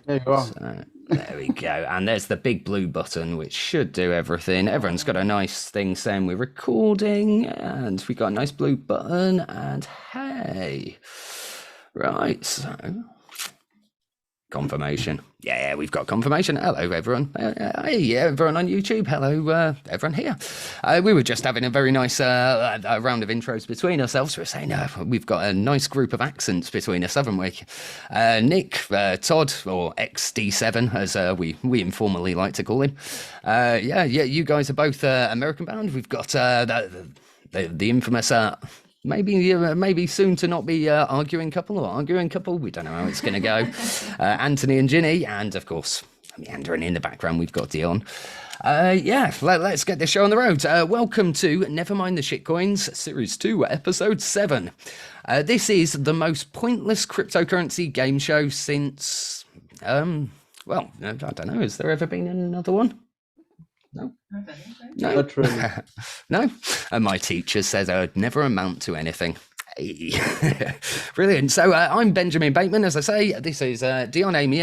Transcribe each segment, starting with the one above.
There you are. So, there we go. And there's the big blue button, which should do everything. Everyone's got a nice thing saying we're recording, and we got a nice blue button. And hey, right, so confirmation. Yeah, we've got confirmation. Hello, everyone. Hey, everyone on YouTube. Hello, everyone here. We were just having a very nice round of intros between ourselves. We're saying we've got a nice group of accents between us, haven't we? Nick, Todd, or XD7, as we informally like to call him. Yeah, you guys are both American bound. We've got the infamous... Maybe soon to not be arguing couple. We don't know how it's going to go. Anthony and Ginny, and of course, meandering in the background, we've got Dion. Let's get this show on the road. Welcome to NeverMind the Shitcoins, Series 2, Episode 7. This is the most pointless cryptocurrency game show since, I don't know, has there ever been another one? No. Not really. No. And my teacher says I would never amount to anything. Hey. Brilliant. So I'm Benjamin Bateman, as I say. This is Dion Amy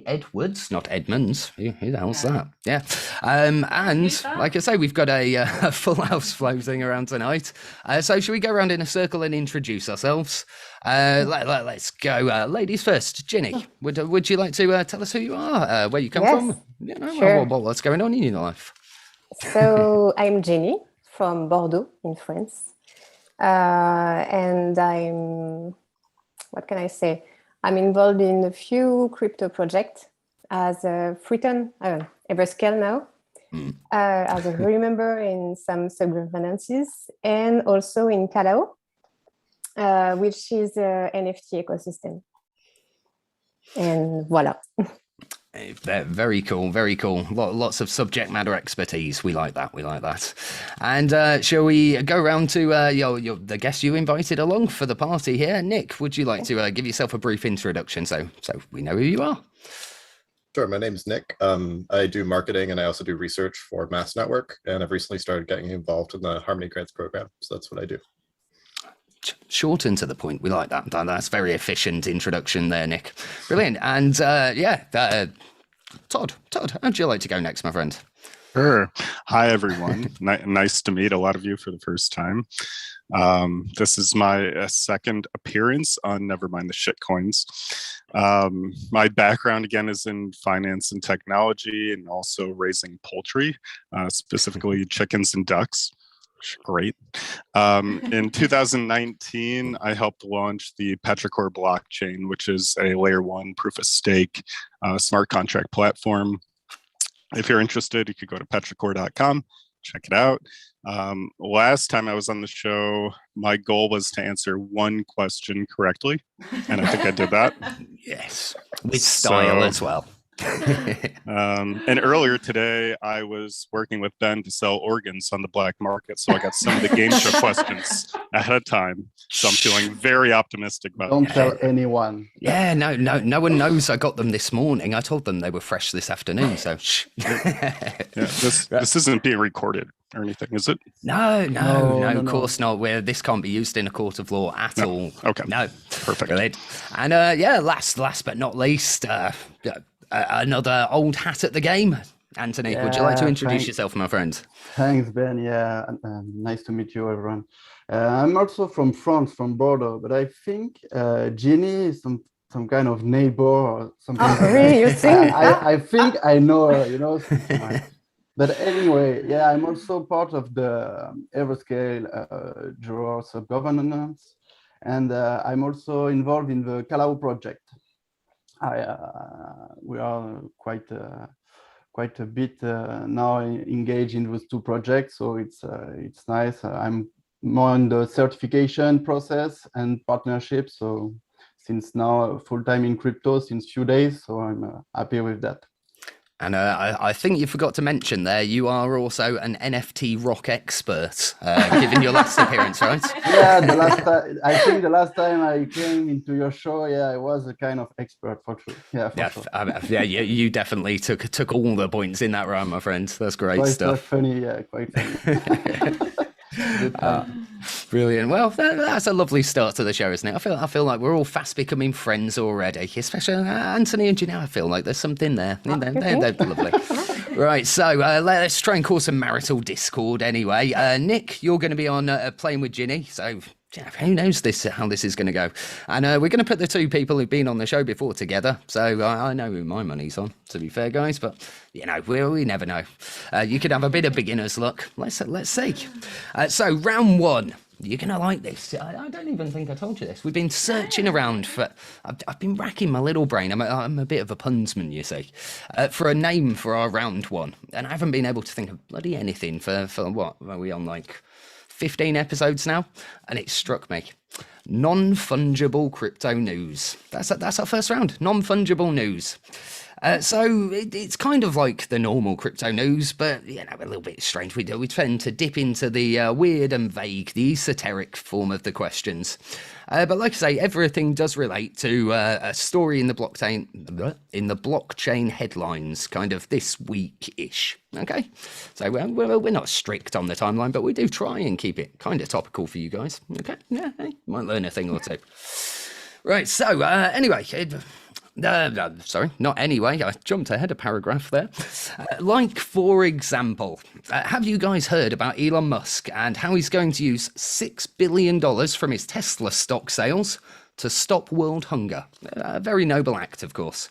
Edwards, not Edmonds. Who the hell's that? Yeah. And like I say, we've got a full house floating around tonight. So should we go around in a circle and introduce ourselves? Let's go. Ladies first. Ginny, would you like to tell us who you are, where you come from? Sure. What's going on in your life? So I'm Ginny from Bordeaux in France. And what can I say? I'm involved in a few crypto projects as a Freeton, Everscale now, as a jury member in some sub-governances, and also in Calao, which is a NFT ecosystem. And voila. Very cool, very cool. Lots of subject matter expertise. We like that. And shall we go around to the guest you invited along for the party here? Nick, would you like to give yourself a brief introduction so we know who you are? Sure, my name's Nick. I do marketing and I also do research for Mass Network, and I've recently started getting involved in the Harmony Grants program. So that's what I do. Short and to the point. We like that. That's very efficient introduction there, Nick. Brilliant. And Todd, how'd you like to go next, my friend? Sure. Hi, everyone. Nice to meet a lot of you for the first time. This is my second appearance on NeverMind the Shitcoins. My background, again, is in finance and technology and also raising poultry, specifically chickens and ducks. Great. In 2019, I helped launch the Petrichor blockchain, which is a layer 1 proof of stake smart contract platform. If you're interested, you could go to petrichor.com, check it out. Last time I was on the show, my goal was to answer one question correctly, and I think I did that. Yes, with style as well. And earlier today, I was working with Ben to sell organs on the black market, so I got some of the game show questions ahead of time. So I'm feeling very optimistic about it. Don't tell anyone. Yeah, no one knows I got them this morning. I told them they were fresh this afternoon, so shh. This isn't being recorded or anything, is it? No, of course not. This can't be used in a court of law at all. Okay. No. Perfect. Brilliant. And last but not least, another old hat at the game. Anthony, would you like to introduce yourself, my friend? Thanks, Ben. Yeah, nice to meet you, everyone. I'm also from France, from Bordeaux, but I think Ginny is some kind of neighbor or something. Oh, really? You think? I think I know her, But anyway, yeah, I'm also part of the Everscale Juror sub-governance, and I'm also involved in the Calao project. We are quite a bit now engaged in those two projects, so it's nice. I'm more in the certification process and partnership. So since now full-time in crypto since few days, so I'm happy with that. And I think you forgot to mention there, you are also an NFT rock expert, given your last appearance, right? Yeah, I think the last time I came into your show, I was a kind of expert for sure. Yeah, for sure. You definitely took all the points in that round, my friend. That's great quite stuff. Quite funny. Brilliant. Well, that's a lovely start to the show, isn't it? I feel like we're all fast becoming friends already, especially Anthony and Janelle. I feel like there's something there. They're lovely. Right, so let's try and cause some marital discord anyway. Nick, you're going to be on Playing with Ginny, so who knows how this is going to go. And we're going to put the two people who've been on the show before together, so I know who my money's on, to be fair, guys, but, we never know. You could have a bit of beginner's luck. Let's see. So, round one. You're going to like this. I don't even think I told you this. We've been searching around for... I've been racking my little brain. I'm a bit of a punsman, you see, for a name for our round one. And I haven't been able to think of bloody anything for what? Are we on, like, 15 episodes now? And it struck me. Non-fungible crypto news. That's our first round. Non-fungible news. So it's kind of like the normal crypto news, but a little bit strange. We tend to dip into the weird and vague, the esoteric form of the questions. But like I say, everything does relate to a story in the blockchain headlines, kind of this week-ish. Okay, so we're not strict on the timeline, but we do try and keep it kind of topical for you guys. Okay, yeah, hey, might learn a thing or two. Right. So anyway. Sorry, not anyway. I jumped ahead a paragraph there. Like, for example, have you guys heard about Elon Musk and how he's going to use $6 billion from his Tesla stock sales to stop world hunger? A very noble act, of course.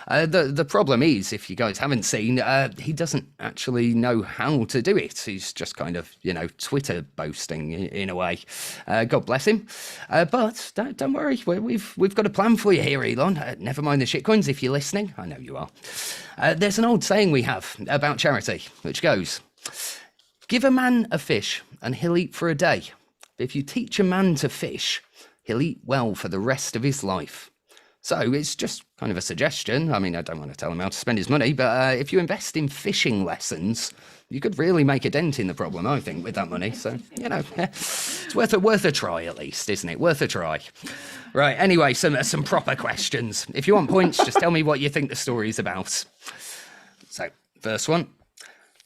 The problem is, if you guys haven't seen, he doesn't actually know how to do it. He's just kind of, Twitter boasting in a way. God bless him. But don't worry, we've got a plan for you here, Elon. Never mind the shitcoins if you're listening. I know you are. There's an old saying we have about charity, which goes, give a man a fish and he'll eat for a day. But if you teach a man to fish, he'll eat well for the rest of his life. So it's just kind of a suggestion. I mean, I don't want to tell him how to spend his money, but if you invest in fishing lessons, you could really make a dent in the problem, I think, with that money. So, it's worth a try at least, isn't it? Worth a try. Right, anyway, some proper questions. If you want points, just tell me what you think the story's about. So, first one.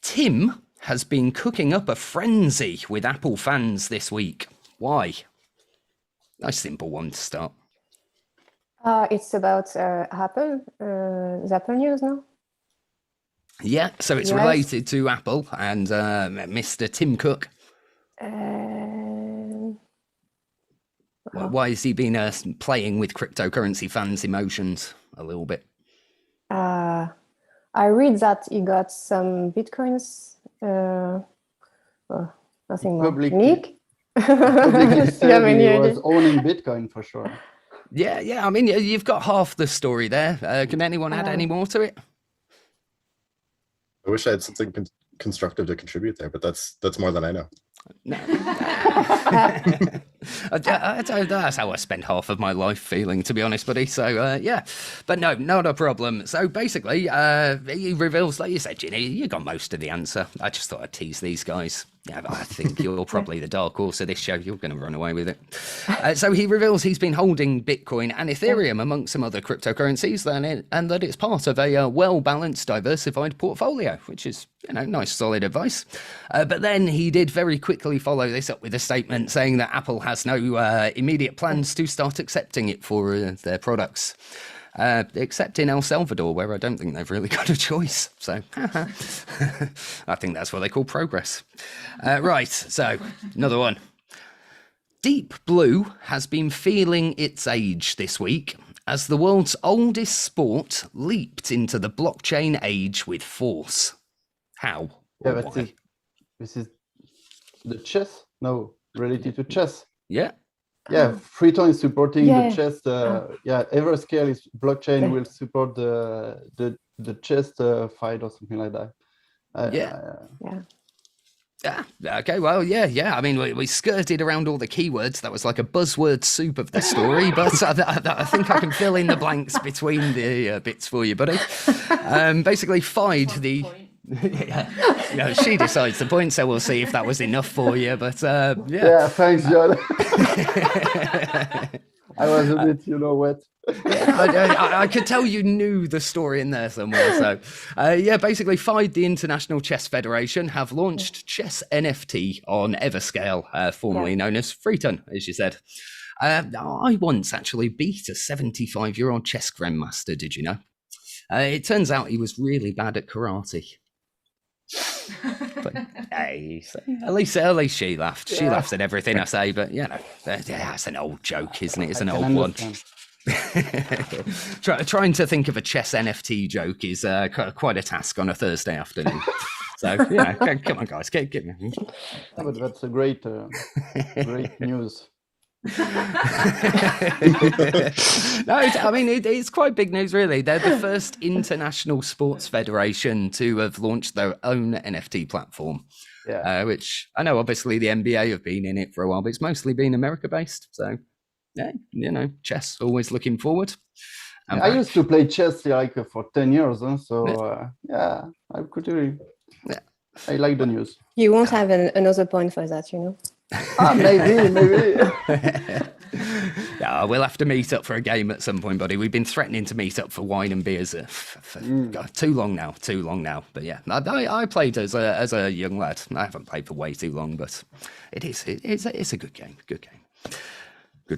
Tim has been cooking up a frenzy with Apple fans this week. Why? Nice simple one to start. It's about Apple, the Apple News, no? Yeah, so it's related to Apple and Mr. Tim Cook. Why has he been playing with cryptocurrency fans' emotions a little bit? I read that he got some Bitcoins. Nothing more. Nick? Publicly said he was owning Bitcoin for sure. Yeah. I mean, you've got half the story there. Can anyone add any more to it? I wish I had something constructive to contribute there, but that's more than I know. No. That's how I spend half of my life feeling, to be honest, buddy. So, yeah. But no, not a problem. So basically, he reveals, like you said, Ginny, you got most of the answer. I just thought I'd tease these guys. Yeah, but I think you're probably the dark horse of this show. You're going to run away with it. So he reveals he's been holding Bitcoin and Ethereum amongst some other cryptocurrencies, and that it's part of a well-balanced, diversified portfolio, which is, nice, solid advice. But then he did very quickly follow this up with a statement saying that Apple has no immediate plans to start accepting it for their products. Except in El Salvador, where I don't think they've really got a choice. So I think that's what they call progress. Right, so another one. Deep Blue has been feeling its age this week as the world's oldest sport leaped into the blockchain age with force. How? Yeah, this is the chess? No, related to chess. Yeah. Yeah, Freeton is supporting the chess. Everscale is blockchain will support the chess fight or something like that. Yeah. Okay. Well, yeah. I mean, we skirted around all the keywords. That was like a buzzword soup of the story, but I think I can fill in the blanks between the bits for you, buddy. Basically, FIDE the. She decides the point, so we'll see if that was enough for you. But yeah, thanks, John. I was a bit, wet. I could tell you knew the story in there somewhere. So, basically, FIDE, the International Chess Federation, have launched chess NFT on Everscale, formerly known as Freeton, as you said. I once actually beat a 75-year-old chess grandmaster, did you know? It turns out he was really bad at karate. But hey, at least she laughed. She laughs at everything I say, but that's an old joke, isn't it? It's an old one. Trying to think of a chess NFT joke is quite a task on a Thursday afternoon. So come on, guys, get me. But that's a great news. No, I mean it's quite big news, really. They're the first international sports federation to have launched their own NFT platform. Which I know, obviously, the NBA have been in it for a while, but it's mostly been America-based. So, chess always looking forward. I used to play chess for 10 years, so I could really. I like the news. You won't have another point for that, maybe. Yeah, we'll have to meet up for a game at some point, buddy. We've been threatening to meet up for wine and beers for too long now. But yeah, I played as a young lad. I haven't played for way too long, but it's a good game. Good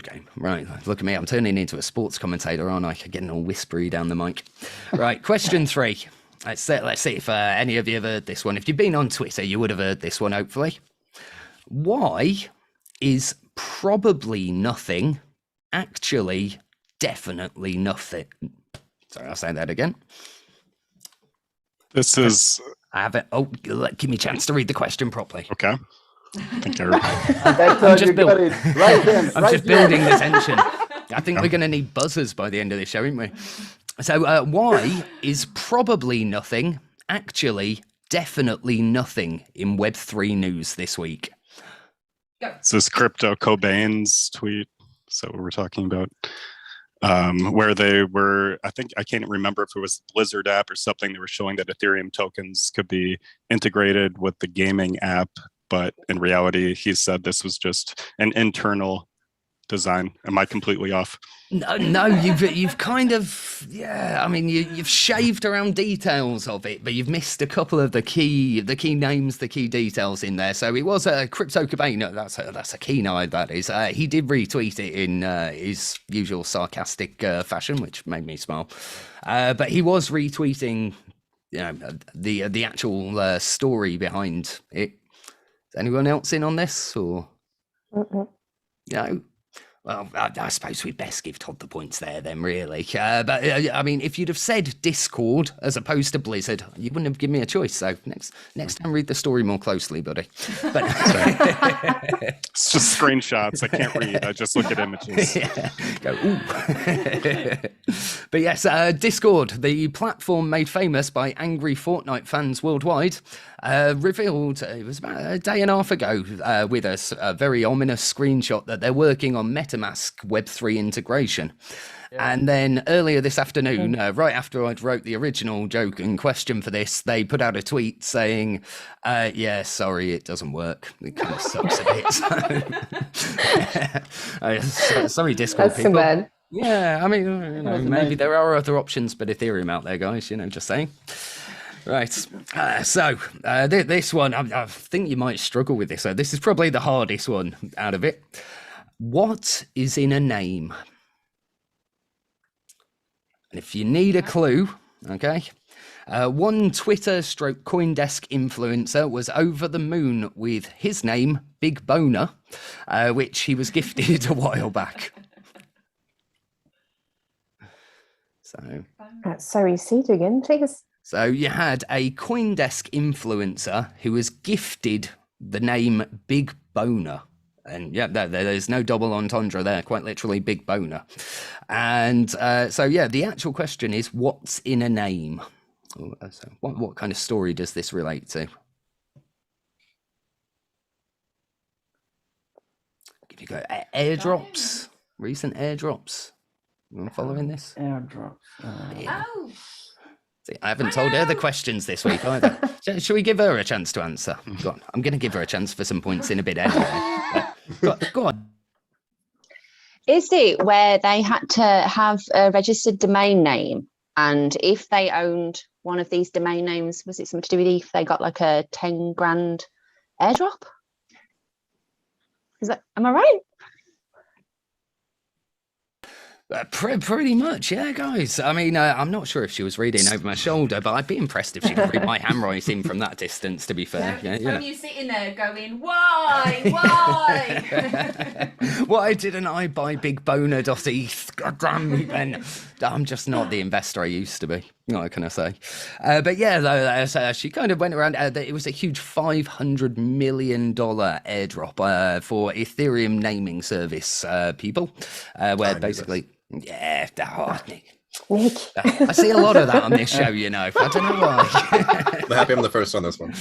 game. Right, look at me. I'm turning into a sports commentator, aren't I? Getting all whispery down the mic. Right, question 3. Let's see if any of you have heard this one. If you've been on Twitter, you would have heard this one, hopefully. Why is probably nothing actually definitely nothing? Sorry, I'll say that again. This is... I have it. Oh, give me a chance to read the question properly. Okay. I think I'm just building the tension. I think we're going to need buzzers by the end of this show, aren't we? So why is probably nothing actually definitely nothing in Web3 news this week? This is Crypto Cobain's tweet. So we're talking about where they were, I can't remember if it was the Blizzard app or something. They were showing that Ethereum tokens could be integrated with the gaming app. But in reality, he said this was just an internal design. Am I completely off? No, you've kind of, I mean, you've shaved around details of it, but you've missed a couple of the key names, the key details in there. So it was a Crypto Cobain. That's a key nod, that is. He did retweet it in his usual sarcastic fashion, which made me smile. But he was retweeting, the actual story behind it. Is anyone else in on this, or no? Well, I suppose we'd best give Todd the points there then, really. But, I mean, if you'd have said Discord as opposed to Blizzard, you wouldn't have given me a choice. So next time, read the story more closely, buddy. But it's just screenshots. I can't read. I just look at images. Go, ooh. But yes, Discord, the platform made famous by angry Fortnite fans worldwide, revealed, it was about a day and a half ago, with us, a very ominous screenshot that they're working on MetaMask Web3 integration. And then earlier this afternoon, right after I'd wrote the original joke and question for this, they put out a tweet saying, sorry, it doesn't work. It kind of sucks a bit. Sorry, Discord That's people. so bad. Yeah, I mean, maybe there are other options but Ethereum out there, guys, just saying. Right, so this one, I think you might struggle with this. This is probably the hardest one out of it. What is in a name? And if you need a clue, okay, one Twitter/CoinDesk influencer was over the moon with his name, Big Boner, which he was gifted a while back. So, sorry, say it again, please. So you had a CoinDesk influencer who was gifted the name Big Boner. And there's no double entendre there, quite literally Big Boner. And the actual question is, what's in a name? So what kind of story does this relate to? If you go airdrops, recent airdrops. You following this? Airdrops. See, I haven't told her the questions this week either. Shall we give her a chance to answer? Go on. I'm going to give her a chance for some points in a bit anyway. Go on. Is it where they had to have a registered domain name? And if they owned one of these domain names, was it something to do with if they got like a 10 grand airdrop? Am I right? Pretty much, yeah, guys. I mean, I'm not sure if she was reading over my shoulder, but I'd be impressed if she could read my handwriting from that distance, to be fair. Yeah, you sitting there going, why? Why didn't I buy Big Boner.eth? God damn me, Ben. I'm just not the investor I used to be. What can I say? But yeah, she kind of went around. It was a huge $500 million airdrop for Ethereum naming service people, where basically... Yeah, Nick. I see a lot of that on this show, you know. I don't know why. I'm happy I'm the first on this one.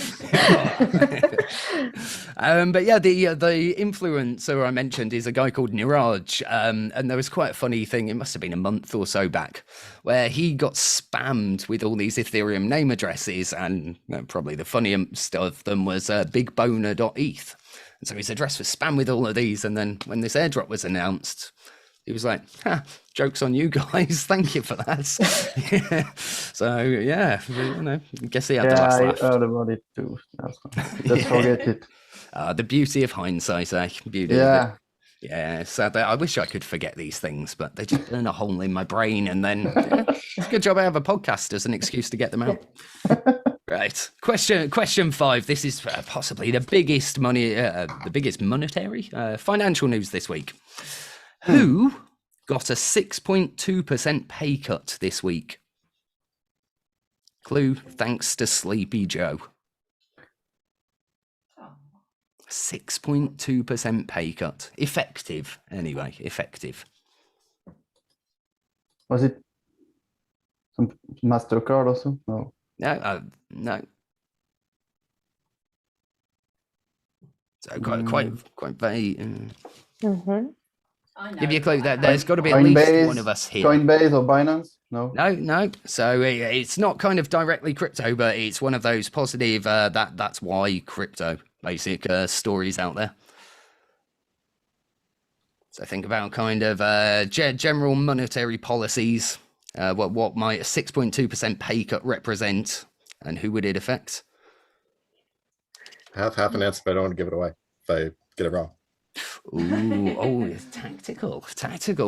But yeah, the influencer I mentioned is a guy called Niraj, and there was quite a funny thing. It must have been a month or so back, where he got spammed with all these Ethereum name addresses, and probably the funniest of them was bigboner.eth. And so his address was spammed with all of these, and then when this airdrop was announced, he was like, joke's on you guys. Thank you for that. So, yeah, you know, I guess he had the last laugh. I heard about it too. Just forget it. The beauty of hindsight, eh? Beauty of it. Yeah, so I wish I could forget these things, but they just burn a hole in my brain. And then, good job I have a podcast as an excuse to get them out. Right. Question 5. This is possibly the biggest monetary financial news this week. Who got a 6.2% pay cut this week? Clue, thanks to Sleepy Joe. 6.2% pay cut. Effective, anyway, effective. Was it some MasterCard also? No. No. So quite vague. Give you a clue that there's got to be at least one of us here. Coinbase or Binance? No. No. So it's not kind of directly crypto, but it's one of those positive. That's why crypto basic stories out there. So think about kind of general monetary policies. What might a 6.2% pay cut represent, and who would it affect? Half an answer, but I don't want to give it away if I get it wrong. Ooh, tactical.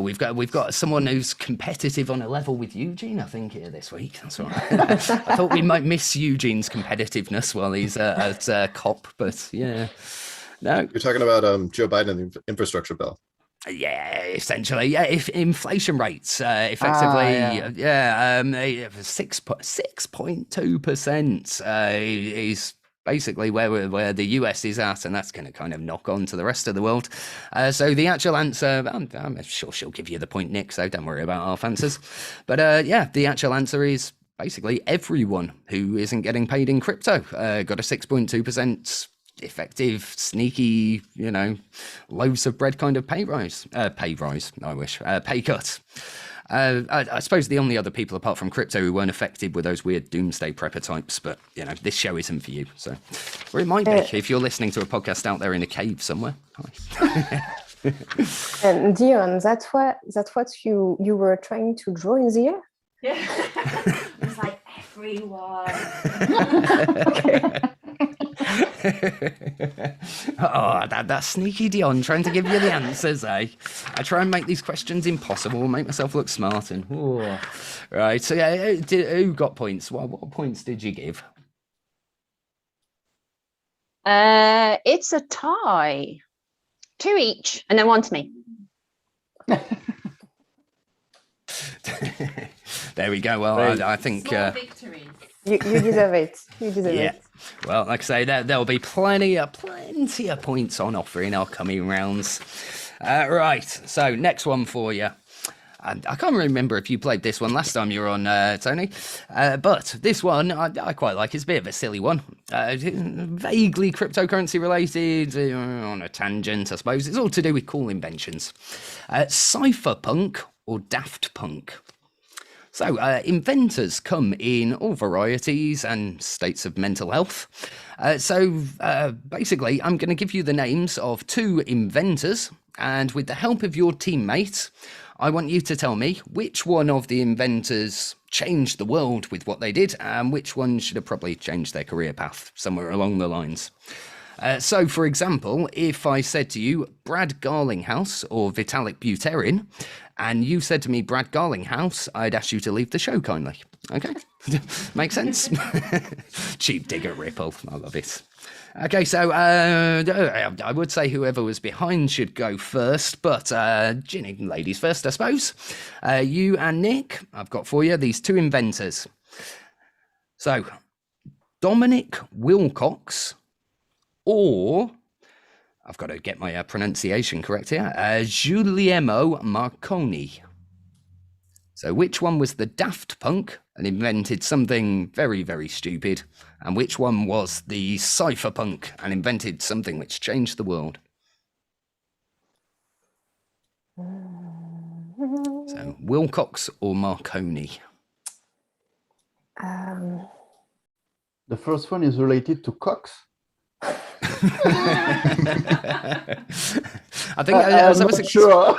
We've got someone who's competitive on a level with Eugene, I think, here this week. That's right. I thought we might miss Eugene's competitiveness while he's at COP, but yeah, no. You're talking about Joe Biden and the infrastructure bill. Yeah, essentially, yeah. If inflation rates, effectively, 6.2% is basically where the US is at, and that's going to kind of knock on to the rest of the world. So the actual answer, I'm sure she'll give you the point, Nick, so don't worry about half answers. But the actual answer is basically everyone who isn't getting paid in crypto got a 6.2% effective, sneaky, loaves of bread kind of pay cut. I suppose the only other people apart from crypto who weren't affected were those weird doomsday prepper types, but this show isn't for you. So, or it might be if you're listening to a podcast out there in a cave somewhere. And Dion, that's what you were trying to draw in the air? Yeah. It's like everyone. Okay. Oh, that sneaky Dion trying to give you the answers, eh? I try and make these questions impossible, make myself look smart. Right, so who got points? What points did you give? It's a tie. 2 each, and then 1 to me. There we go. Well, I think victories. You deserve it. You deserve it. Well, like I say, there'll be plenty of points on offer in our coming rounds. Right, so next one for you. And I can't remember if you played this one last time you were on, Tony. But this one, I quite like. It's a bit of a silly one. Vaguely cryptocurrency related, on a tangent, I suppose. It's all to do with cool inventions. Cypherpunk or Daft Punk? So, inventors come in all varieties and states of mental health. Basically, I'm going to give you the names of 2 inventors, and with the help of your teammates, I want you to tell me which one of the inventors changed the world with what they did, and which one should have probably changed their career path somewhere along the lines. So, for example, if I said to you Brad Garlinghouse or Vitalik Buterin, and you said to me Brad Garlinghouse, I'd ask you to leave the show kindly. Okay? Makes sense? Cheap digger ripple. I love it. Okay, so I would say whoever was behind should go first, but Ginny, ladies first, I suppose. You and Nick, I've got for you these 2 inventors. So, Dominic Wilcox, or, I've got to get my pronunciation correct here, Guglielmo Marconi. So which one was the daft punk and invented something very, very stupid, and which one was the cypherpunk and invented something which changed the world? So Wilcox or Marconi? The first one is related to Cox. I think sure.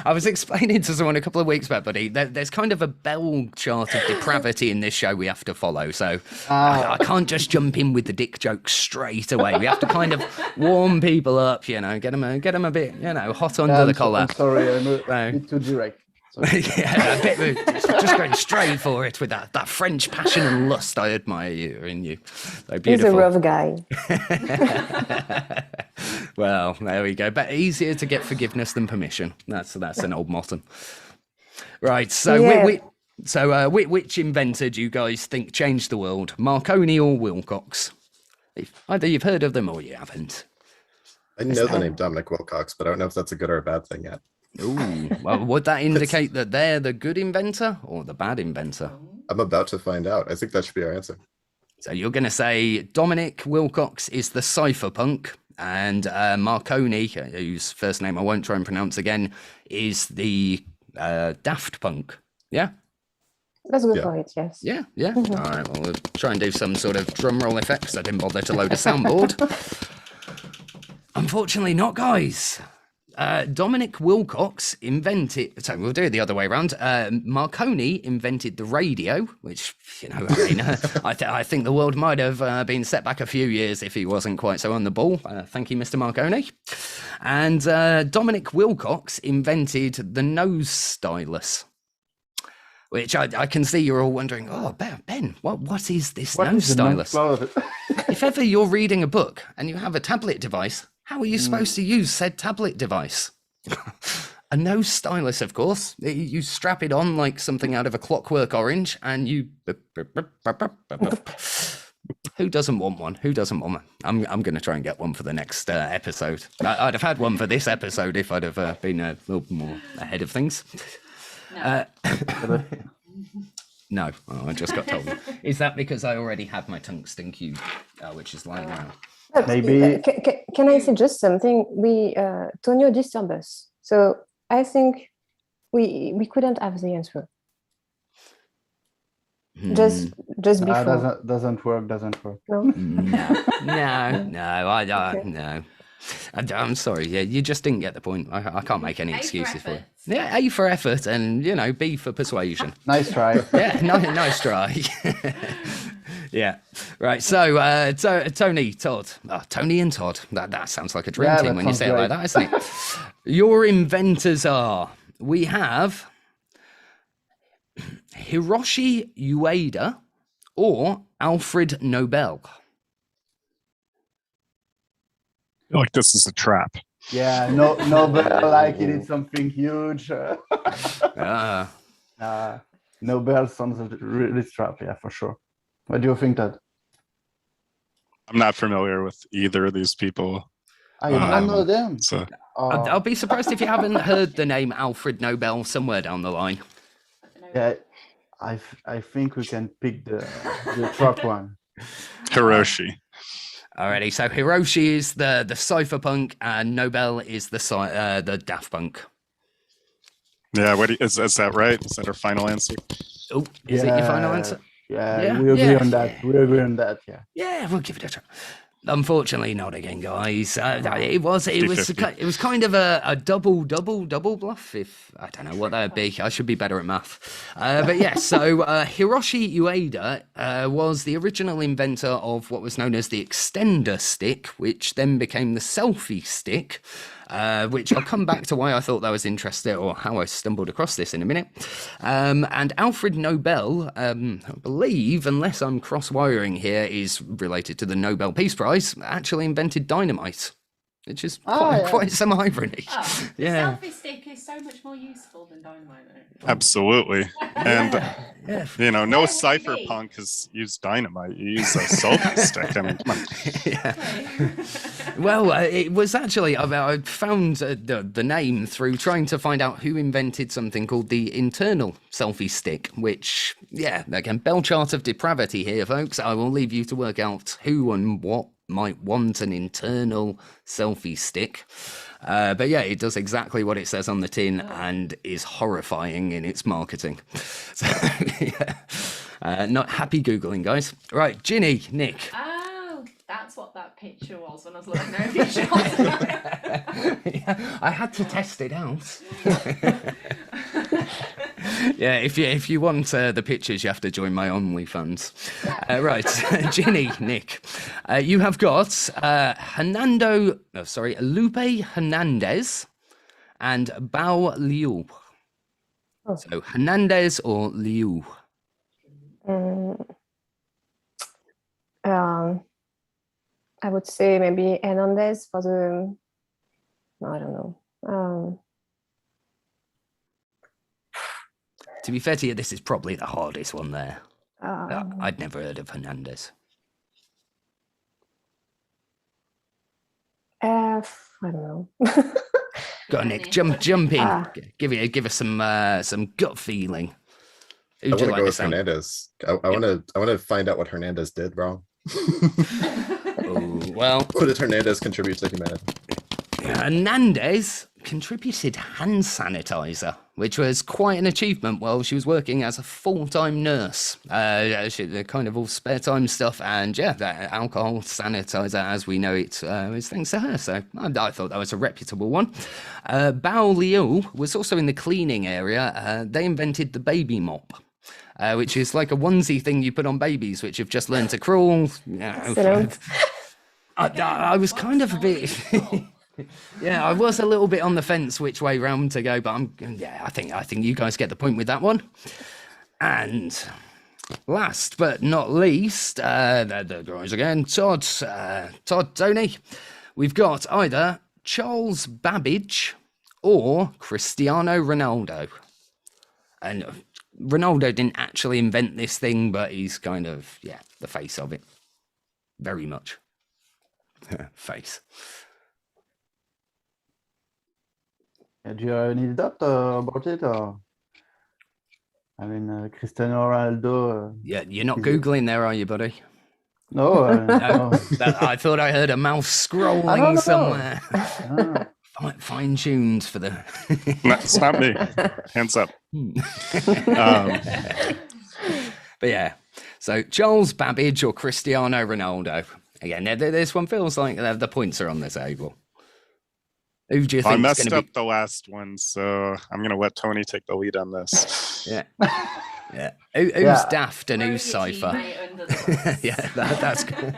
I was explaining to someone a couple of weeks back, buddy, there's kind of a bell chart of depravity in this show we have to follow. So I can't just jump in with the dick joke straight away. We have to kind of warm people up, get them a bit, hot under the collar. I'm sorry, I'm a bit too direct. Yeah, a bit just going straight for it with that French passion and lust. I admire you in you. So beautiful. He's a rough guy. Well, there we go. But easier to get forgiveness than permission. That's an old motto. Right. So, Yeah. which inventor do you guys think changed the world? Marconi or Wilcox? Either you've heard of them or you haven't. I know the name Dominic Wilcox, but I don't know if that's a good or a bad thing yet. Ooh, well, would that indicate that they're the good inventor or the bad inventor? I'm about to find out. I think that should be our answer. So you're going to say Dominic Wilcox is the cypherpunk, and Marconi, whose first name I won't try and pronounce again, is the daft punk. Yeah? Let's go for it, yes. Yeah. All right, well, we'll try and do some sort of drum roll effects. I didn't bother to load a soundboard. Unfortunately not, guys. Dominic Wilcox invented, so we'll do it the other way around. Marconi invented the radio, which, I think the world might have been set back a few years if he wasn't quite so on the ball. Thank you, Mr. Marconi. And Dominic Wilcox invented the nose stylus, which I can see you're all wondering, oh, Ben, what is this nose stylus? If ever you're reading a book and you have a tablet device, how are you supposed to use said tablet device? A nose stylus, of course. You strap it on like something out of A Clockwork Orange, and you... Who doesn't want one? I'm going to try and get one for the next episode. I'd have had one for this episode if I'd have been a little more ahead of things. No, I just got told. Is that because I already have my tungsten cube, which is lying around? Maybe. Can I suggest something? Tonio disturbed us, so I think we couldn't have the answer. Just before. Doesn't work. No. No. I'm sorry. Yeah, you just didn't get the point. I can't make any excuses for it. Yeah, A for effort and B for persuasion. Nice try. Yeah, nice try. Yeah. Right. So, Tony, Todd. Oh, Tony and Todd. That sounds like a dream team when you say it like that, isn't it? Your inventors are, we have Hiroshi Ueda or Alfred Nobel. I feel like this is a trap. Yeah, Nobel, like it is something huge. Nobel sounds really trap, yeah, for sure. What do you think, Todd? I'm not familiar with either of these people. I don't know them. So I'll be surprised if you haven't heard the name Alfred Nobel somewhere down the line. Yeah, I think we can pick the trap one. Hiroshi. Alrighty, so Hiroshi is the cypherpunk and Nobel is the Daft Punk. Yeah, is that right? Is that our final answer? Oh, is it your final answer? Yeah, we agree on that. We agree on that. Yeah. Yeah, we'll give it a try. Unfortunately, not again, guys. It was kind of a double bluff. If I don't know what that'd be, I should be better at math. But yeah, so Hiroshi Ueda was the original inventor of what was known as the extender stick, which then became the selfie stick. Which I'll come back to why I thought that was interesting or how I stumbled across this in a minute. And Alfred Nobel, I believe, unless I'm cross-wiring here, is related to the Nobel Peace Prize, actually invented dynamite, which is quite some irony. Oh, Yeah. Selfie stick is so much more useful than dynamite, though. Absolutely. And Yeah. no Where would it cypherpunk has used dynamite. You use a selfie stick. I mean, come on. Yeah. Well, it was actually, I found the name through trying to find out who invented something called the internal selfie stick, which, yeah, again, bell chart of depravity here, folks. I will leave you to work out who and what might want an internal selfie stick. But yeah, it does exactly what it says on the tin and is horrifying in its marketing. So, yeah. Not happy Googling, guys. Right, Ginny, Nick. Oh, that's what that picture was when I was looking over your shoulder. Yeah, I had to test it out. Yeah, if you want the pictures, you have to join my OnlyFans. Right, Ginny, Nick, you have got Lupe Hernandez and Bao Liu. Oh. So Hernandez or Liu? I would say maybe Hernandez for the. No, I don't know. To be fair to you, this is probably the hardest one there. I'd never heard of Hernandez. I don't know. Go on, Nick, jump in. Give us some gut feeling. I want to go with Hernandez. I want to find out what Hernandez did wrong. Oh, well, what did Hernandez contribute to humanity? Hernandez contributed hand sanitizer, which was quite an achievement while she was working as a full-time nurse. She kind of all spare time stuff, and yeah, that alcohol sanitizer as we know it is thanks to her. So I thought that was a reputable one. Bao Liu was also in the cleaning area. They invented the baby mop. Which is like a onesie thing you put on babies, which have just learned to crawl. I was kind of a bit, yeah, I was a little bit on the fence which way round to go, but I think you guys get the point with that one. And last but not least, the guys again, Todd, Tony, we've got either Charles Babbage or Cristiano Ronaldo, and Ronaldo didn't actually invent this thing, but he's kind of, the face of it. Very much. Face. Do you have any doubt about it? Or? I mean, Cristiano Ronaldo. Yeah, you're not Googling there, are you, buddy? No. No. I thought I heard a mouse scrolling somewhere. Fine-tuned for the... It's not me. Hands up. But yeah, so Charles Babbage or Cristiano Ronaldo. Again, this one feels like the points are on the table. Who do you think? I messed up the last one, so I'm going to let Tony take the lead on this. Yeah. Yeah. Who's daft and who's cypher? Yeah, that's cool.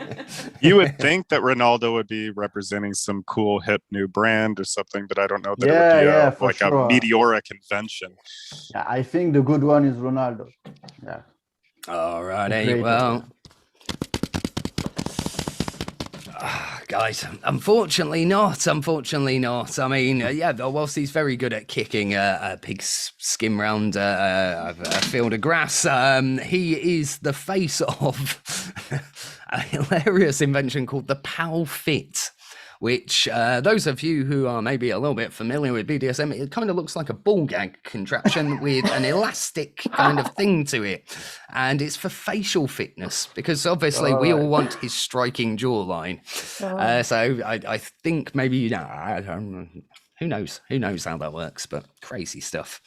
You would think that Ronaldo would be representing some cool, hip new brand or something, but I don't know that it would be a meteoric invention. Yeah, I think the good one is Ronaldo. Yeah. All righty. Well, guys, unfortunately not. I mean, whilst he's very good at kicking a pig's skin round a field of grass, he is the face of a hilarious invention called the PAL Fit, which those of you who are maybe a little bit familiar with BDSM, it kind of looks like a ball gag contraption with an elastic kind of thing to it. And it's for facial fitness, because obviously we all want his striking jawline. So I think maybe, who knows? Who knows how that works? But crazy stuff.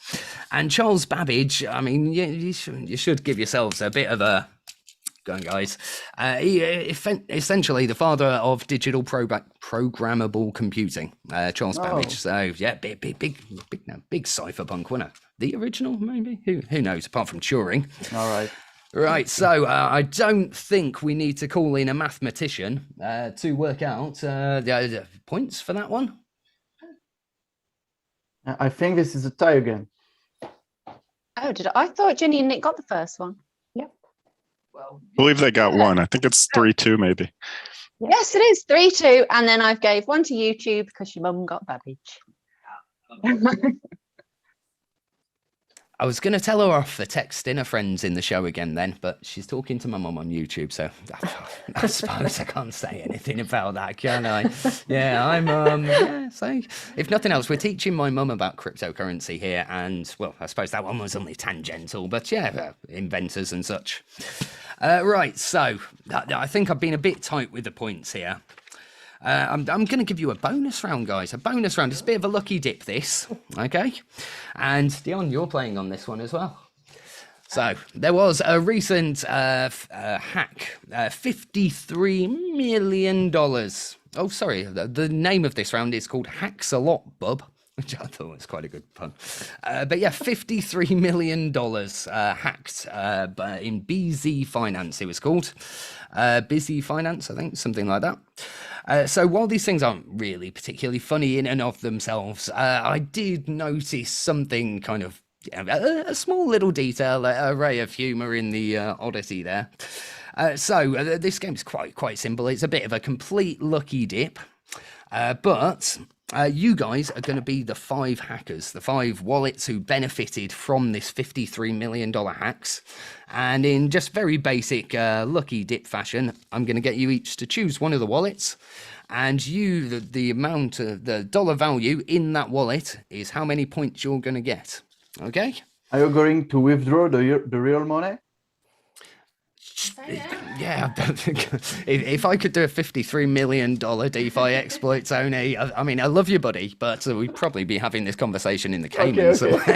And Charles Babbage, I mean, you should give yourselves a bit of a go on, guys. Essentially the father of digital programmable computing, Charles Babbage. So yeah, big cypherpunk winner. The original, maybe. Who knows? Apart from Turing. All right. Right, so I don't think we need to call in a mathematician to work out the points for that one. I think this is a tie again. Oh, I thought Jenny and Nick got the first one. Well, I believe they got one. I think it's 3-2 maybe. Yes, it is 3-2. And then I've gave one to YouTube because your mum got Babbage. I was going to tell her off for texting her friends in the show again then, but she's talking to my mum on YouTube, so I suppose I can't say anything about that, can I? Yeah, so if nothing else, we're teaching my mum about cryptocurrency here, and, well, I suppose that one was only tangential, but yeah, inventors and such. Right, so I think I've been a bit tight with the points here. I'm going to give you a bonus round, guys. A bonus round. It's a bit of a lucky dip, this. Okay. And Dion, you're playing on this one as well. So there was a recent hack. $53 million. Oh, sorry. The name of this round is called Hacks a Lot, Bub, which I thought was quite a good pun. But yeah, $53 million hacked in BZ Finance, it was called. Busy Finance, I think, something like that. So while these things aren't really particularly funny in and of themselves, I did notice something kind of, a small little detail, a ray of humour in the oddity there. So this game's quite simple. It's a bit of a complete lucky dip, but you guys are going to be the 5 hackers, the 5 wallets who benefited from this $53 million hacks. And in just very basic lucky dip fashion, I'm going to get you each to choose one of the wallets. And the amount of the dollar value in that wallet is how many points you're going to get. Okay? Are you going to withdraw the real money? Yeah, if I could do a $53 million DeFi exploit, Tony, I mean, I love you, buddy, but we'd probably be having this conversation in the Caymans. Okay.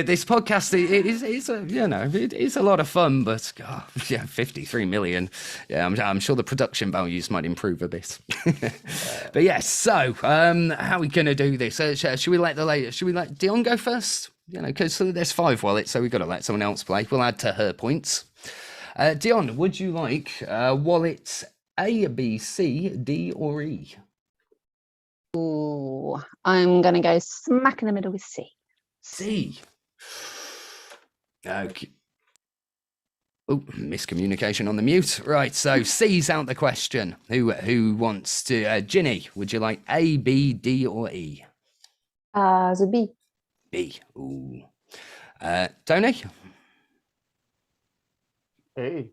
This podcast, it is a lot of fun, but God, yeah, 53 million. Yeah, I'm sure the production values might improve a bit. But yes, so how are we going to do this? Should we let Dion go first? Because there's 5 wallets, so we've got to let someone else play. We'll add to her points. Dion, would you like wallets A, B, C, D, or E? Ooh, I'm going to go smack in the middle with C. C. Okay. Oh, miscommunication on the mute. Right, so C's out the question. Who wants to? Ginny, would you like A, B, D, or E? The B. B. Ooh. Tony? Hey,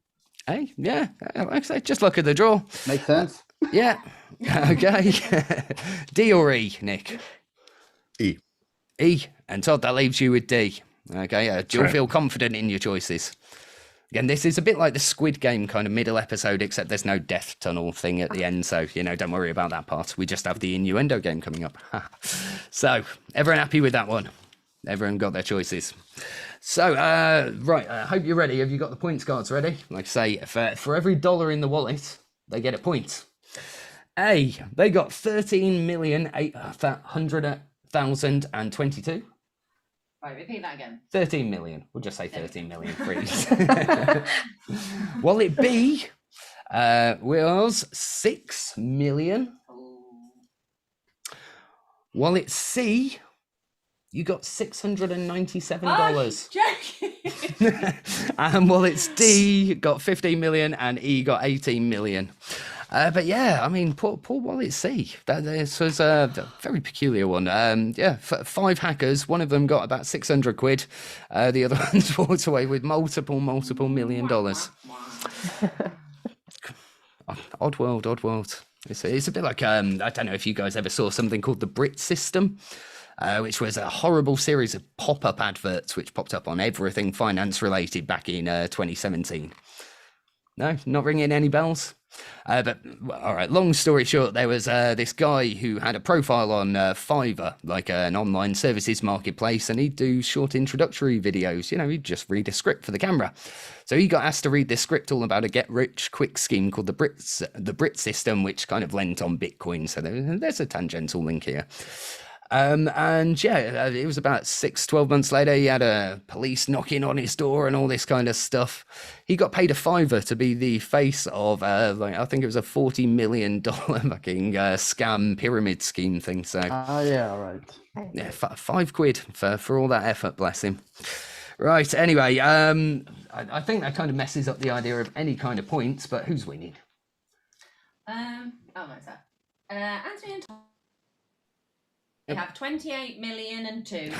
Hey, yeah. Like I say, just look at the draw. makes sense. Yeah. Okay. D or E, Nick? E. E. And Todd, that leaves you with D. Okay. Do you Right. feel confident in your choices? Again, this is a bit like the Squid Game kind of middle episode, except there's no death tunnel thing at the end. So, don't worry about that part. We just have the innuendo game coming up. So, everyone happy with that one? Everyone got their choices. So, right, I hope you're ready. Have you got the points cards ready? Like I say, for every dollar in the wallet, they get a point. A, they got 13,800,022. Right, repeat that again. 13 million. We'll just say 13 million, please. Wallet B was 6 million. Wallet C, you got $697. Joking. And Wallet D got 15 million and E got 18 million. But yeah, I mean, poor Wallet C. This was a very peculiar one. 5 hackers. One of them got about 600 quid. The other ones walked away with multiple $1 million. Odd world. It's a bit like, I don't know if you guys ever saw something called the Brit System, which was a horrible series of pop-up adverts which popped up on everything finance related back in 2017. No, not ringing any bells. But all right, long story short, there was this guy who had a profile on Fiverr, like an online services marketplace, and he'd do short introductory videos. You know, he'd just read a script for the camera. So he got asked to read this script all about a get-rich-quick scheme called the Brit system, which kind of lent on Bitcoin. So there's a tangential link here. And yeah, it was about 12 months later, he had a police knocking on his door and all this kind of stuff. He got paid a $5 to be the face of, like, I think it was a $40 million fucking scam pyramid scheme thing. So, yeah, right. yeah, £5 for all that effort, bless him. Right, anyway, I think that kind of messes up the idea of any kind of points, but who's winning? What's that? Anthony and Tom. We have 28 million and 2.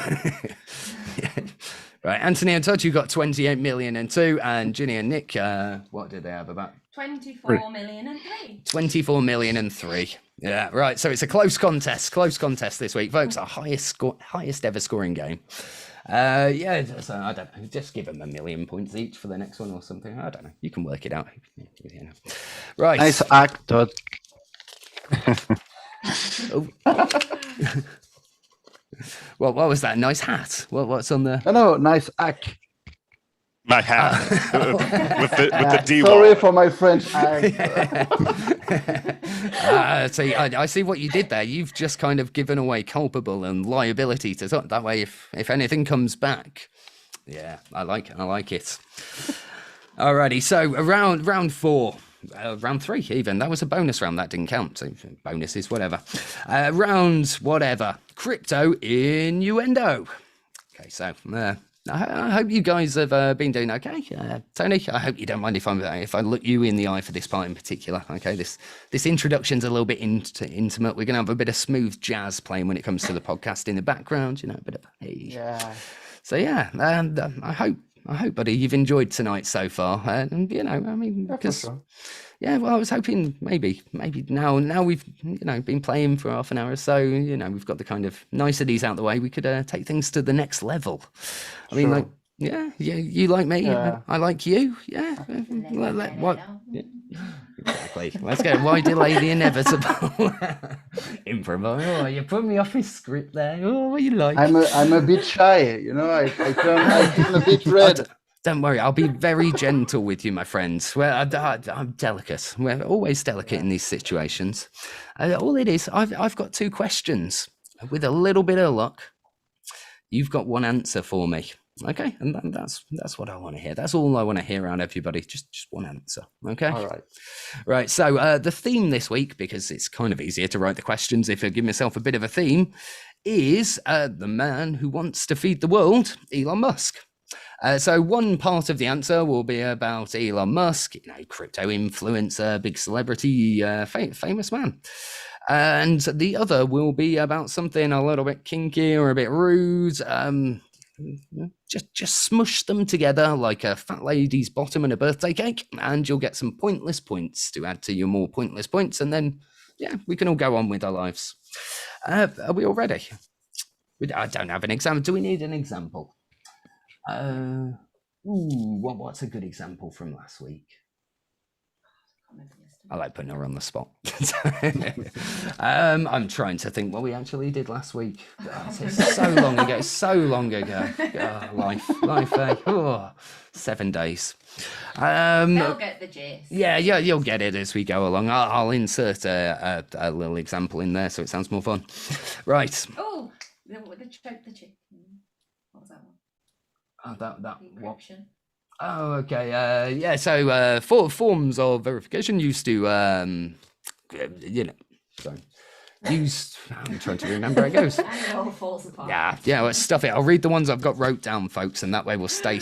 Right, Anthony and Todd, you got 28 million and 2, and Ginny and Nick, what did they have about? 24 million and 3. 24 million and 3. Yeah, right. So it's a close contest this week, folks. Our highest ever scoring game. Yeah, so I don't know. Just give them 1 million points each for the next one or something. I don't know. You can work it out. You know. Right. Nice act, Todd. Oh. Well, what was that? Nice hat. What's on the? No, nice act. My hat with the D. Sorry for my French act. See, I see what you did there. You've just kind of given away culpable and liability to that way. If anything comes back, yeah, I like it. Alrighty, so round 4. Round 3 even. That was a bonus round. That didn't count. So bonuses, whatever. Round whatever. Crypto innuendo. Okay, so I hope you guys have been doing okay. Tony, I hope you don't mind if I look you in the eye for this part in particular. Okay, this introduction's a little bit intimate. We're gonna have a bit of smooth jazz playing when it comes to the podcast in the background. You know, a bit of hey. Yeah. So yeah, I hope, buddy, you've enjoyed tonight so far. And you know, I mean, because yeah, well, I was hoping maybe now we've been playing for half an hour or so. You know, we've got the kind of niceties out the way. We could take things to the next level. I mean, like, yeah, you like me, I like you, yeah. What? Yeah. Exactly. Let's go. Why delay the inevitable? Improvise. Oh, you put me off his script there. Oh, what you like? I'm a bit shy, you know. I turn a bit red. Don't worry, I'll be very gentle with you, my friends. Well, I'm delicate. We're always delicate in these situations. All it is, I've got 2 questions. With a little bit of luck, you've got 1 answer for me. Okay, and that's what I want to hear. That's all I want to hear out of everybody. Just 1 answer. Okay. All right. Right. So the theme this week, because it's kind of easier to write the questions if I give myself a bit of a theme, is the man who wants to feed the world, Elon Musk. So one part of the answer will be about Elon Musk, you know, crypto influencer, big celebrity, famous man. And the other will be about something a little bit kinky or a bit rude. Just smush them together like a fat lady's bottom and a birthday cake, and you'll get some pointless points to add to your more pointless points. And then, yeah, we can all go on with our lives. Are we all ready? I don't have an example. Do we need an example? What's a good example from last week? I like putting her on the spot. I'm trying to think what we actually did last week. It's so long ago. Oh, life, eh? Oh, 7 days. They'll get the gist. Yeah, you'll get it as we go along. I'll insert a little example in there so it sounds more fun. Right. Oh, the chicken. What was that one? Oh, that Encryption. Oh, okay. Yeah. So, forms of verification used to, use. I'm trying to remember how it goes. And it all falls apart. Yeah. Let's stuff it. I'll read the ones I've got wrote down, folks, and that way we'll stay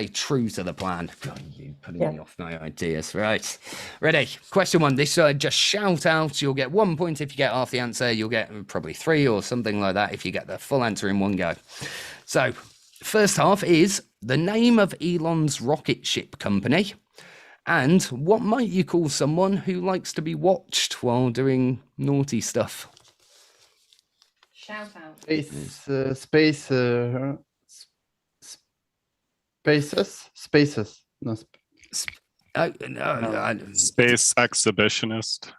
true to the plan. God, you putting me off my ideas. Right. Ready? Question 1. This just shout out. You'll get 1 point if you get half the answer. You'll get probably 3 or something like that if you get the full answer in one go. So, first half is the name of Elon's rocket ship company, and what might you call someone who likes to be watched while doing naughty stuff? Shout out. Spaces. No. Oh, no. Space exhibitionist.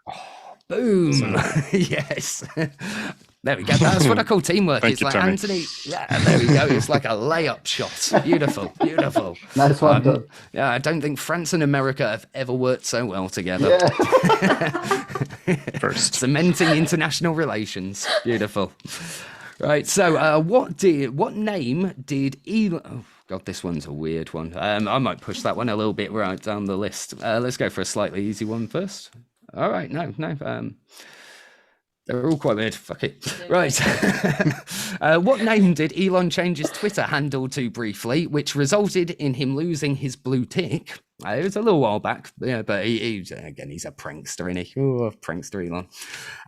Boom. Yes. There we go. That's what I call teamwork. Thank It's you, like Tony. Anthony. Yeah, there we go. It's like a layup shot. Beautiful. Beautiful. Nice one, Todd. Yeah, I don't think France and America have ever worked so well together. Yeah. First. Cementing international relations. Beautiful. Right. So, what name did Elon? Oh God, this one's a weird one. I might push that one a little bit right down the list. Let's go for a slightly easy one first. All right. No. They're all quite weird. Fuck it. Right. What name did Elon change his Twitter handle to briefly, which resulted in him losing his blue tick? It was a little while back, yeah, but he's a prankster, isn't he? Oh, prankster Elon.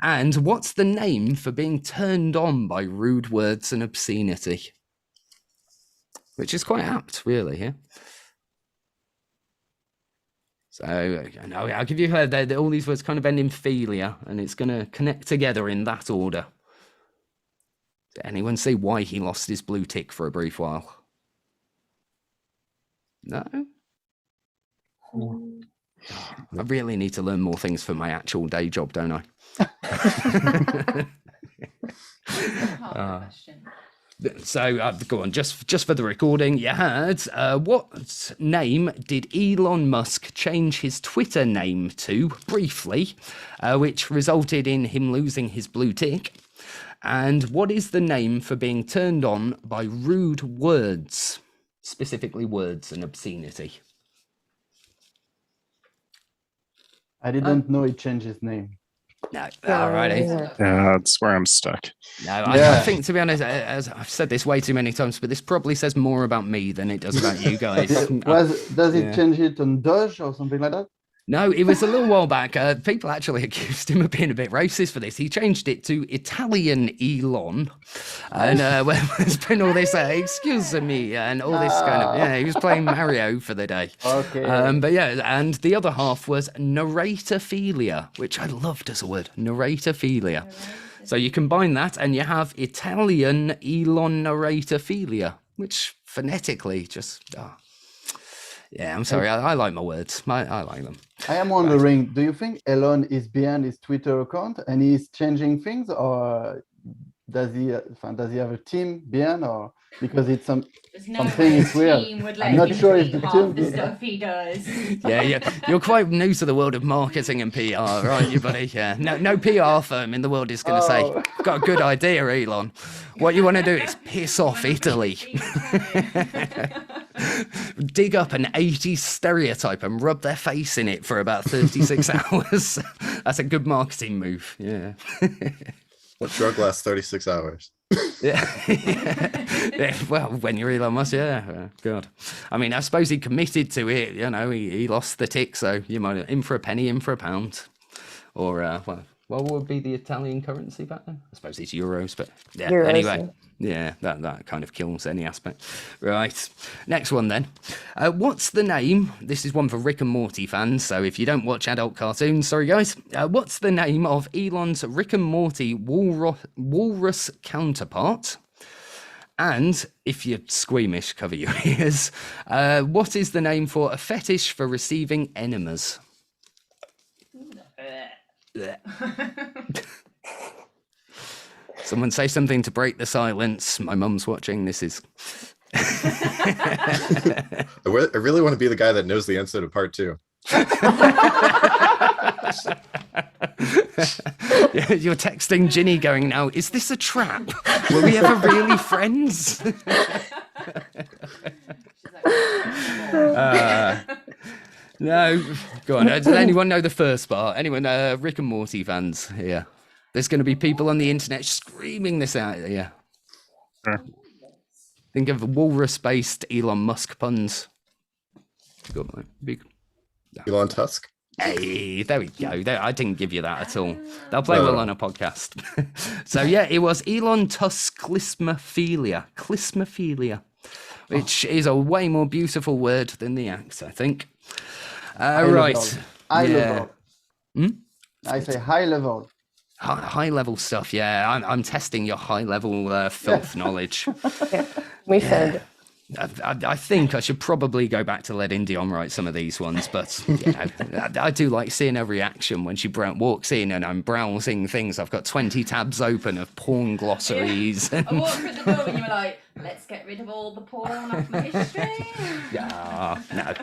And what's the name for being turned on by rude words and obscenity? Which is quite apt, really, here. So, I'll give you all these words kind of end in philia, and it's going to connect together in that order. Did anyone see why he lost his blue tick for a brief while? No? I really need to learn more things for my actual day job, don't I? So go on, just for the recording, you had what name did Elon Musk change his Twitter name to briefly, which resulted in him losing his blue tick? And what is the name for being turned on by rude words, specifically words and obscenity? I didn't know he changed his name. No, alrighty. Yeah, that's where I'm stuck. No, I think, to be honest, as I've said this way too many times, but this probably says more about me than it does about you guys. Does it change it on Doge or something like that? No, it was a little while back. People actually accused him of being a bit racist for this. He changed it to Italian Elon. And there's been all this, excuse me, and all this kind of, he was playing Mario for the day. Okay. But yeah, and the other half was narratorphilia, which I loved as a word, narratorphilia. So you combine that and you have Italian Elon narratorphilia, which phonetically just... Yeah, I'm sorry. I like my words. I like them. I am wondering, do you think Elon is behind his Twitter account and he's changing things, or does he have a team behind, or because it's something is weird? I'm not sure if the team the stuff he does. Yeah. You're quite new to the world of marketing and PR, aren't you, buddy? Yeah. No PR firm in the world is going to say, "Got a good idea, Elon. What you want to do is piss off Italy." Dig up an 80s stereotype and rub their face in it for about 36 hours. That's a good marketing move. Yeah. What drug lasts 36 hours? Yeah. Well, when you're Elon Musk, God. I mean, I suppose he committed to it. You know, he lost the tick, so you might in for a penny, in for a pound. Or, what would be the Italian currency back then? I suppose it's euros, but yeah. Euros, anyway. Yeah, that kind of kills any aspect. Right, next one then. What's the name? This is one for Rick and Morty fans, so if you don't watch adult cartoons, sorry guys. What's the name of Elon's Rick and Morty walrus counterpart? And if you're squeamish, cover your ears. What is the name for a fetish for receiving enemas? Someone say something to break the silence. My mum's watching. This is... I really want to be the guy that knows the answer to part 2. You're texting Ginny going, now, is this a trap? Were we ever really friends? No, go on. Does anyone know the first part? Anyone, Rick and Morty fans here? There's going to be people on the internet screaming this out. Yeah. Sure. Think of walrus-based Elon Musk puns. Go on, big. Elon Tusk? Hey, there we go. I didn't give you that at all. They'll play well on a podcast. So yeah, it was Elon Tusk clismophilia, which is a way more beautiful word than the axe, I think. Right. High level. I say high level. High level stuff, yeah. I'm testing your high level filth knowledge. We said. I think I should probably go back to let Indy on write some of these ones, but I do like seeing her reaction when she walks in and I'm browsing things. I've got 20 tabs open of porn glossaries. I walked through the door and you were like, let's get rid of all the porn off my history.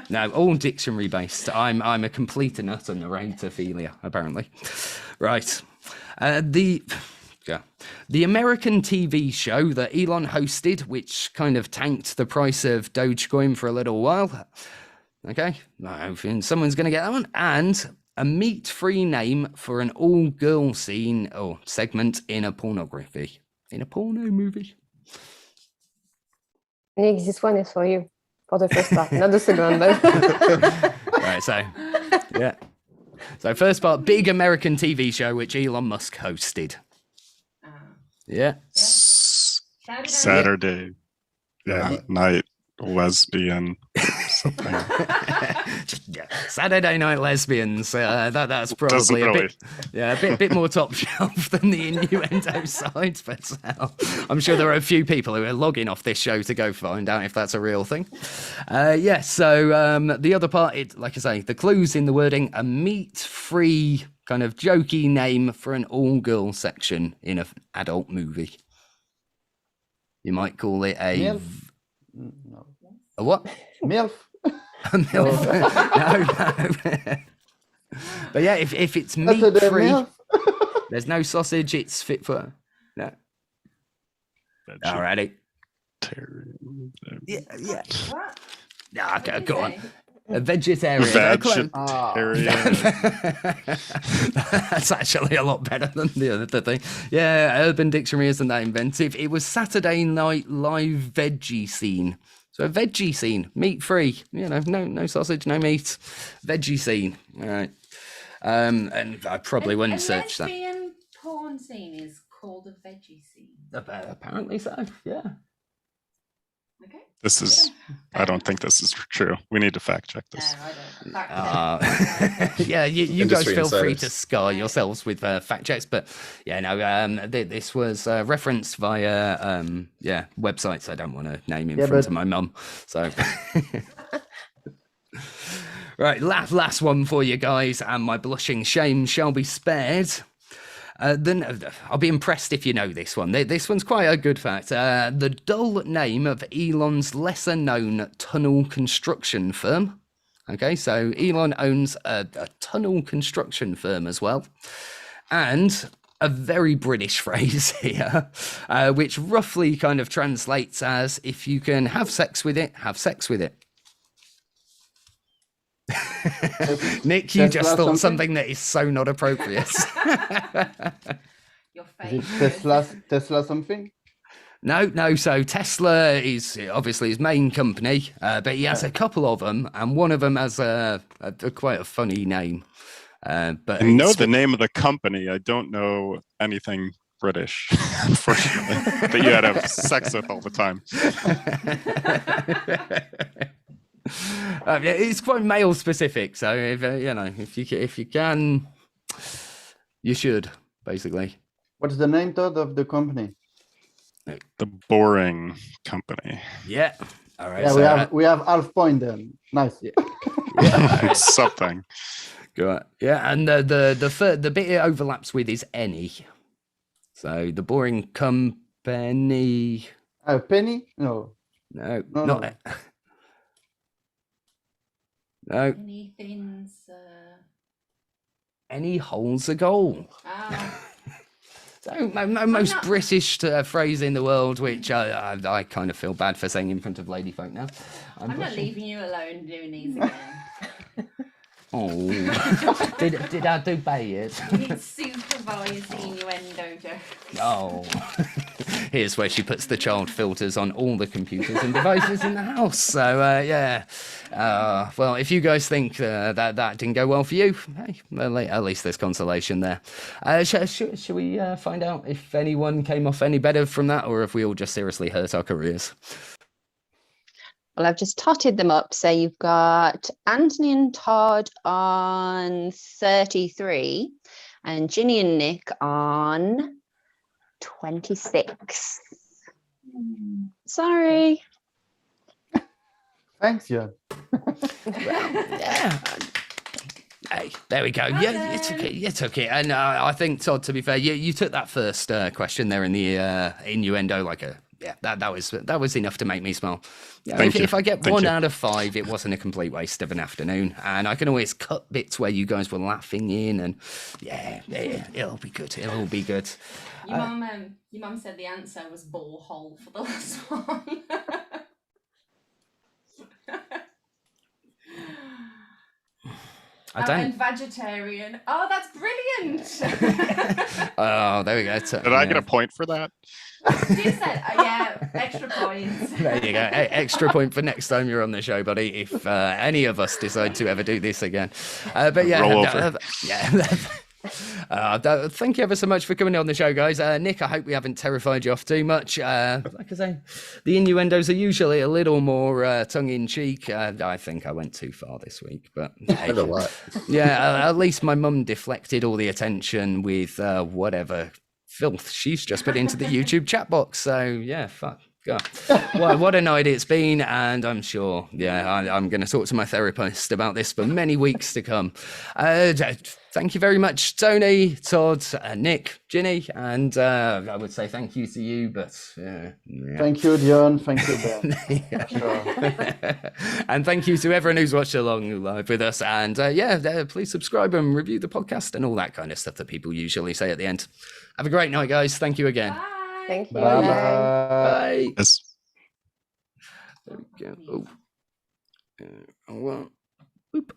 No, all dictionary based. I'm a complete and utter narratophilia, apparently. Right. The American TV show that Elon hosted, which kind of tanked the price of Dogecoin for a little while. Okay, I think someone's going to get that one. And a meat-free name for an all-girl scene or segment in a porno movie. Nick, this one is for you, for the first part, not the second, but... Right, so, yeah. So first part, big American TV show which Elon Musk hosted. Yeah. Saturday night lesbian something. Saturday Night Lesbians. That's probably a bit more top shelf than the innuendo side, but I'm sure there are a few people who are logging off this show to go find out if that's a real thing. So the other part, like I say, the clues in the wording, a meat-free kind of jokey name for an all-girl section in an adult movie. You might call it a... MILF? No. A what? MILF? A MILF. No. But yeah, if it's meat-free, there's no sausage, it's fit for... No. Alrighty. Yeah. What? Okay, go on. A vegetarian. That's actually a lot better than the other thing. Yeah, Urban Dictionary isn't that inventive. It was Saturday Night Live veggie scene. So a veggie scene, meat free. No sausage, no meat. Veggie scene. All right. And I probably wouldn't search that. A lesbian porn scene is called a veggie scene. Apparently so. Yeah. Okay. This is, I don't think this is true. We need to fact check this. No, I don't. Yeah, you guys Industry feel free insiders. to scar yourselves with fact checks, but this was referenced via websites I don't want to name in front of my mum. So, right, last one for you guys, and my blushing shame shall be spared. Then I'll be impressed if you know this one. This one's quite a good fact. The dull name of Elon's lesser-known tunnel construction firm. Okay, so Elon owns a tunnel construction firm as well. And a very British phrase here, which roughly kind of translates as, if you can have sex with it, have sex with it. Nick, you just thought something that is so not appropriate. Your Is face. it Tesla something? No. So Tesla is obviously his main company, but he has a couple of them, and one of them has quite a funny name. But I know the name of the company. I don't know anything British, unfortunately, that you had to have sex with all the time. It's quite male specific, so if you can, you should basically. What's the name, Todd, of the company? The Boring Company. Yeah. All right. Yeah, so we have half point then. Nice. Yeah. Something. Good. Yeah, and the bit it overlaps with is any. So the Boring Company. Penny? No. No. No. No. Anything's. Any hole's a goal. So most British phrase in the world, which I kind of feel bad for saying in front of lady folk now. I'm not leaving you alone doing these again. Oh, did I do bad? You need supervised innuendo jokes. Oh, here's where she puts the child filters on all the computers and devices in the house. So yeah. Well, if you guys think that didn't go well for you, hey, at least there's consolation there. Should we find out if anyone came off any better from that, or if we all just seriously hurt our careers? Well, I've just totted them up. So you've got Anthony and Todd on 33 and Ginny and Nick on 26. Sorry. Thanks, yeah. Yeah. Hey, there we go. Yeah, you took it. And I think, Todd, to be fair, you took that first question there in the innuendo like a, yeah, that was enough to make me smile. Yeah, if I get 1 out of 5, it wasn't a complete waste of an afternoon. And I can always cut bits where you guys were laughing in, and yeah, it'll be good. It'll be good. Your mum said the answer was borehole for the last one. And vegetarian. Oh, that's brilliant. Oh, there we go. Did I get a point for that? You said, yeah, extra points. There you go. Extra point for next time you're on the show, buddy, if any of us decide to ever do this again. But yeah, roll over. Thank you ever so much for coming on the show, guys. Nick, I hope we haven't terrified you off too much. Like I say, the innuendos are usually a little more tongue-in-cheek. I think I went too far this week, but hey. A lot. Yeah, at least my mum deflected all the attention with whatever filth she's just put into the YouTube chat box. So yeah, fuck. God. What a night it's been, and I'm sure, I'm going to talk to my therapist about this for many weeks to come. Thank you very much, Tony, Todd, Nick, Ginny, and I would say thank you to you, but Thank you, Dion. Thank you, Ben. Sure. And thank you to everyone who's watched along live with us. And please subscribe and review the podcast and all that kind of stuff that people usually say at the end. Have a great night, guys. Thank you again. Bye. Thank you. Bye. Bye. Yes. There we go. Oh. Well. Oop.